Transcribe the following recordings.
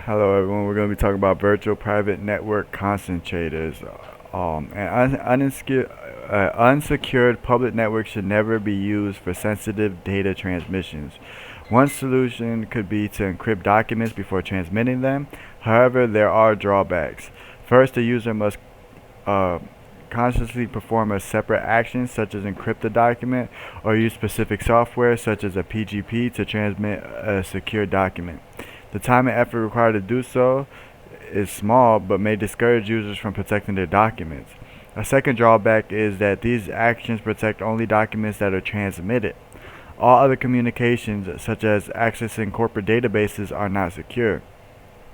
Hello, everyone. We're going to be talking about virtual private network concentrators. Unsecured public networks should never be used for sensitive data transmissions. One solution could be to encrypt documents before transmitting them. However, there are drawbacks. First, the user must uh, consciously perform a separate action, such as encrypt a document, or use specific software, such as a PGP, to transmit a secure document. The time and effort required to do so is small, but may discourage users from protecting their documents. A second drawback is that these actions protect only documents that are transmitted. All other communications, such as accessing corporate databases, are not secure.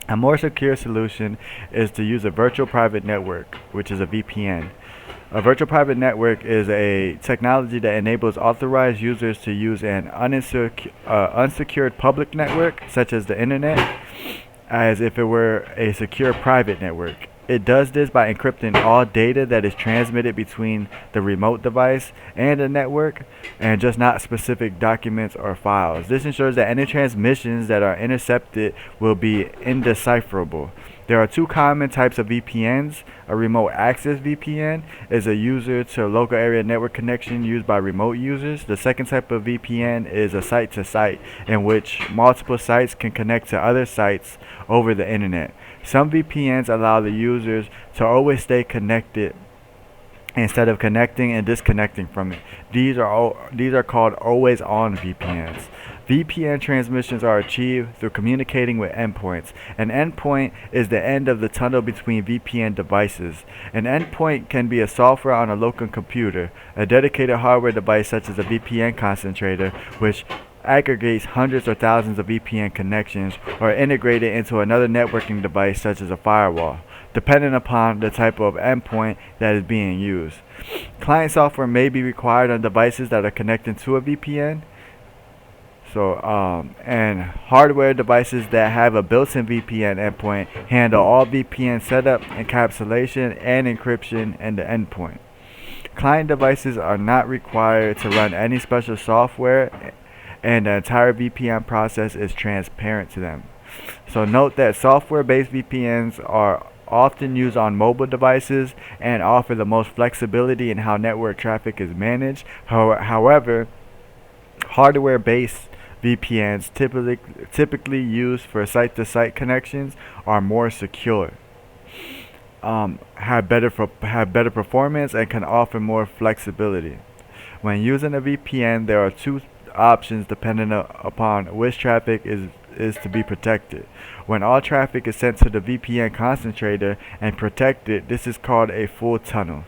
A more secure solution is to use a virtual private network, which is a VPN. A virtual private network is a technology that enables authorized users to use an unsecured public network, such as the internet, as if it were a secure private network. It does this by encrypting all data that is transmitted between the remote device and the network, and just not specific documents or files. This ensures that any transmissions that are intercepted will be indecipherable. There are two common types of VPNs. A remote access VPN is a user to local area network connection used by remote users. The second type of VPN is a site to site, in which multiple sites can connect to other sites over the internet. Some VPNs allow the users to always stay connected instead of connecting and disconnecting from it. These are called always on VPNs. VPN transmissions are achieved through communicating with endpoints. An endpoint is the end of the tunnel between VPN devices. An endpoint can be a software on a local computer, a dedicated hardware device such as a VPN concentrator, which aggregates hundreds or thousands of VPN connections, or integrated into another networking device such as a firewall, depending upon the type of endpoint that is being used. Client software may be required on devices that are connected to a VPN. And hardware devices that have a built-in VPN endpoint handle all VPN setup, encapsulation, and encryption in the endpoint. Client devices are not required to run any special software, and the entire VPN process is transparent to them. So note that software-based VPNs are often used on mobile devices and offer the most flexibility in how network traffic is managed. However, hardware-based VPNs typically used for site-to-site connections are more secure, have better performance, and can offer more flexibility. When using a VPN, there are two options depending upon which traffic is to be protected. When all traffic is sent to the VPN concentrator and protected, this is called a full tunnel.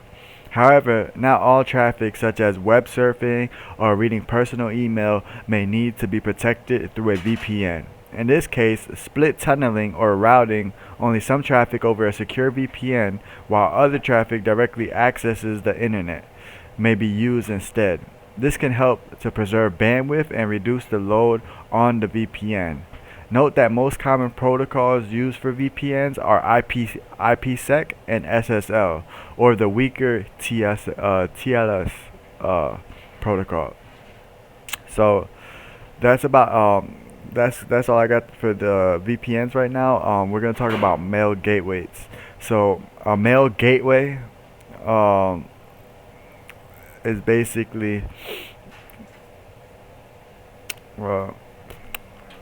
However, not all traffic, such as web surfing or reading personal email, may need to be protected through a VPN. In this case, split tunneling or routing only some traffic over a secure VPN, while other traffic directly accesses the internet, may be used instead. This can help to preserve bandwidth and reduce the load on the VPN. Note that most common protocols used for VPNs are IPsec and SSL, or the weaker TLS protocol. So that's about that's all I got for the VPNs right now. We're gonna talk about mail gateways. So a mail gateway is basically, well,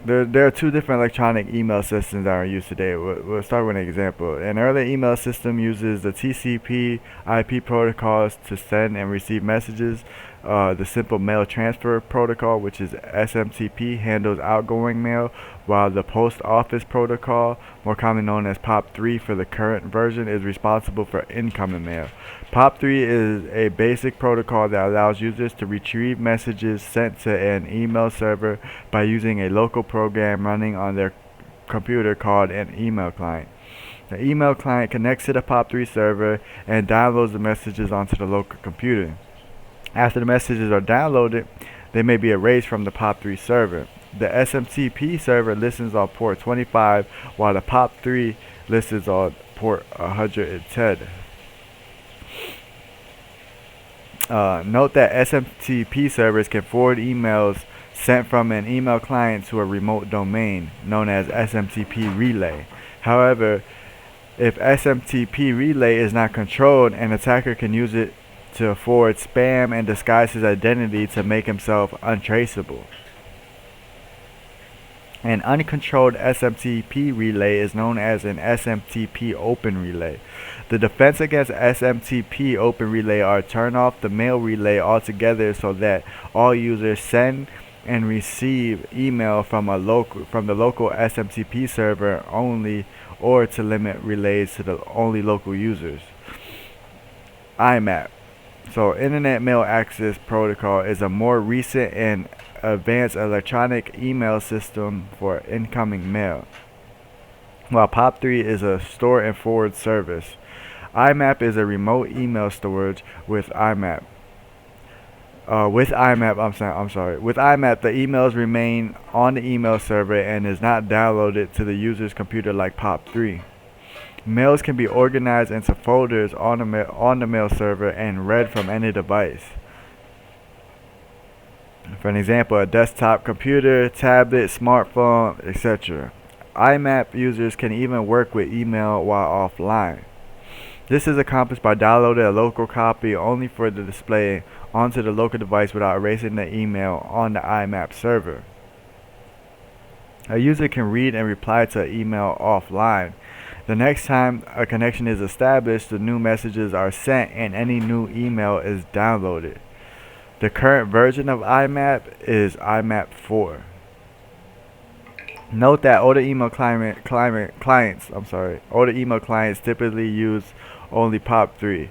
there are two different electronic email systems that are used today. We'll start with an example. An early email system uses the TCP/IP protocols to send and receive messages. The simple mail transfer protocol, which is SMTP, handles outgoing mail, while the post office protocol, more commonly known as POP3 for the current version, is responsible for incoming mail. POP3 is a basic protocol that allows users to retrieve messages sent to an email server by using a local program running on their computer called an email client. The email client connects to the POP3 server and downloads the messages onto the local computer. After the messages are downloaded, they may be erased from the POP3 server. The SMTP server listens on port 25, while the POP3 listens on port 110. Note that SMTP servers can forward emails sent from an email client to a remote domain known as SMTP Relay. However, if SMTP Relay is not controlled, an attacker can use it to forward spam and disguise his identity to make himself untraceable. An uncontrolled SMTP relay is known as an SMTP open relay. The defense against SMTP open relay are turn off the mail relay altogether so that all users send and receive email from the local SMTP server only, or to limit relays to the only local users. IMAP. So Internet Mail Access Protocol is a more recent and advanced electronic email system for incoming mail, while POP3 is a store and forward service. IMAP is a remote email storage with IMAP. With IMAP, the emails remain on the email server and is not downloaded to the user's computer like POP3. Mails can be organized into folders on the mail server and read from any device. For an example, a desktop computer, tablet, smartphone, etc. IMAP users can even work with email while offline. This is accomplished by downloading a local copy only for the display onto the local device without erasing the email on the IMAP server. A user can read and reply to an email offline. The next time a connection is established, the new messages are sent and any new email is downloaded. The current version of IMAP is IMAP 4. Note that older email clients typically use only POP3.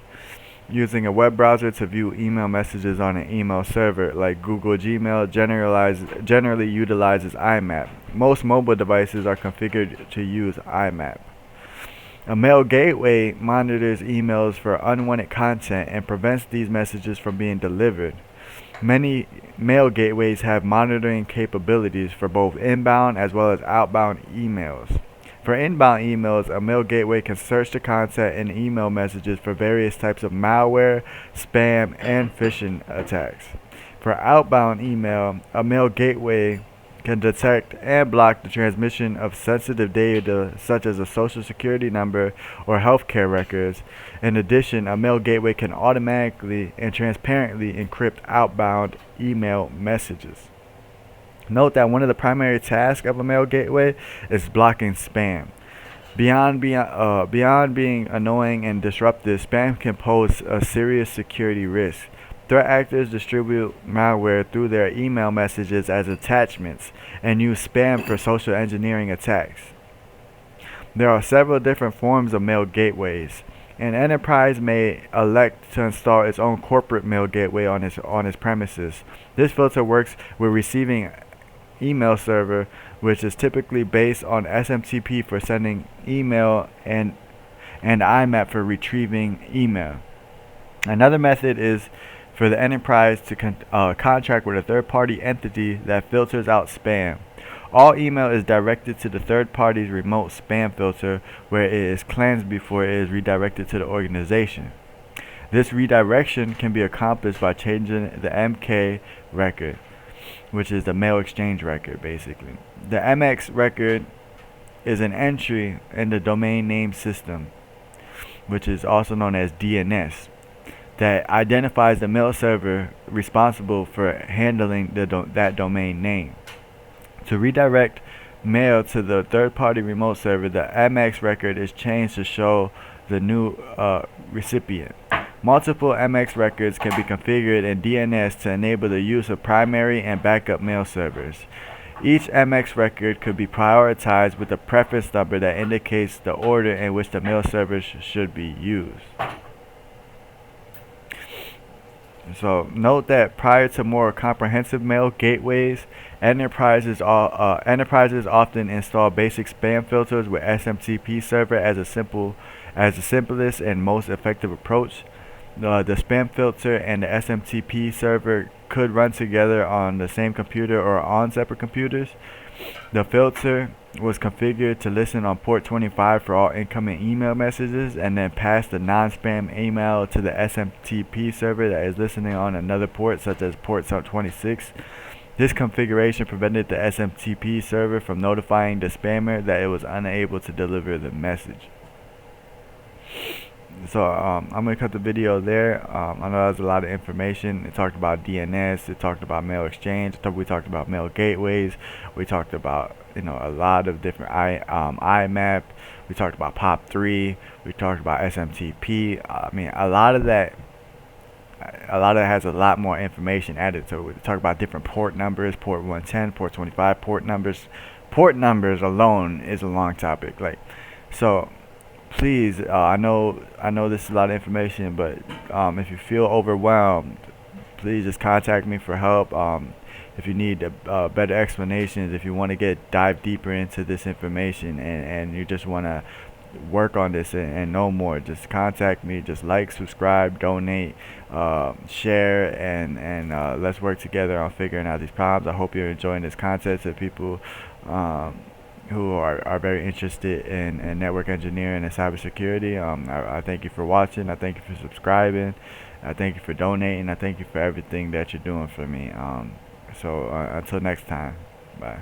Using a web browser to view email messages on an email server like Google Gmail generally utilizes IMAP. Most mobile devices are configured to use IMAP. A mail gateway monitors emails for unwanted content and prevents these messages from being delivered. Many mail gateways have monitoring capabilities for both inbound as well as outbound emails. For inbound emails, a mail gateway can search the content in email messages for various types of malware, spam, and phishing attacks. For outbound email, a mail gateway can detect and block the transmission of sensitive data such as a social security number or healthcare records. In addition, a mail gateway can automatically and transparently encrypt outbound email messages. Note that one of the primary tasks of a mail gateway is blocking spam. Beyond being annoying and disruptive, spam can pose a serious security risk. Threat actors distribute malware through their email messages as attachments and use spam for social engineering attacks. There are several different forms of mail gateways. An enterprise may elect to install its own corporate mail gateway on its premises. This filter works with receiving email server, which is typically based on SMTP for sending email and IMAP for retrieving email. Another method is for the enterprise to contract with a third-party entity that filters out spam. All email is directed to the third party's remote spam filter, where it is cleansed before it is redirected to the organization. This redirection can be accomplished by changing the MK record, which is the mail exchange record basically. The MX record is an entry in the domain name system, which is also known as DNS, that identifies the mail server responsible for handling that domain name. To redirect mail to the third-party remote server, the MX record is changed to show the new recipient. Multiple MX records can be configured in DNS to enable the use of primary and backup mail servers. Each MX record could be prioritized with a preference number that indicates the order in which the mail servers should be used. So note that prior to more comprehensive mail gateways, enterprises often install basic spam filters with SMTP server as the simplest and most effective approach. The spam filter and the SMTP server could run together on the same computer or on separate computers. The filter was configured to listen on port 25 for all incoming email messages and then pass the non-spam email to the SMTP server that is listening on another port, such as port 26. This configuration prevented the SMTP server from notifying the spammer that it was unable to deliver the message. So I'm going to cut the video there. I know that was a lot of information. It talked about DNS. It talked about mail exchange. We talked about mail gateways. We talked about a lot of different IMAP. We talked about POP3. We talked about SMTP. I mean, a lot of that has a lot more information added to it. We talk about different port numbers, port 110, port 25, port numbers. Port numbers alone is a long topic. So please, I know this is a lot of information, but if you feel overwhelmed, please just contact me for help. If you need better explanations, if you want to dive deeper into this information, and you just want to work on this and know more, just contact me. Just like, subscribe, donate, share, and let's work together on figuring out these problems. I hope you're enjoying this content. To people who are very interested in network engineering and cybersecurity, I thank you for watching. I thank you for subscribing. I thank you for donating. I thank you for everything that you're doing for me. So until next time, bye.